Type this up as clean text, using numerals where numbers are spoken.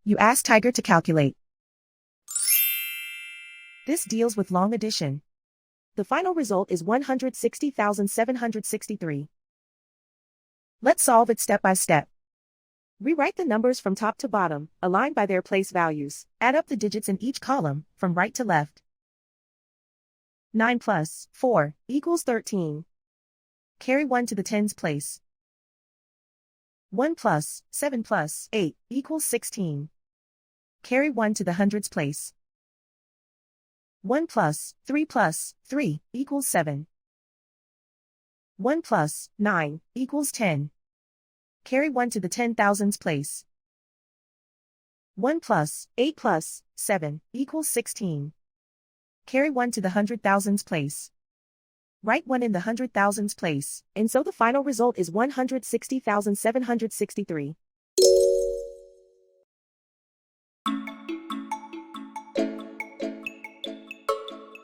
You ask Tiger to calculate. This deals with long addition. The final result is 160,763. Let's solve it step by step. Rewrite the numbers from top to bottom, aligned by their place values. Add up the digits in each column, from right to left. 9 plus 4 equals 13. Carry 1 to the tens place. 1 plus 7 plus 8 equals 16. Carry 1 to the hundreds place. 1 plus 3 equals 7. 1 plus 9 equals 10. Carry 1 to the 10,000s place. 1 plus 8 plus 7 equals 16. Carry 1 to the 100,000s place. Write 1 in the 100,000s place, and so the final result is 160,763.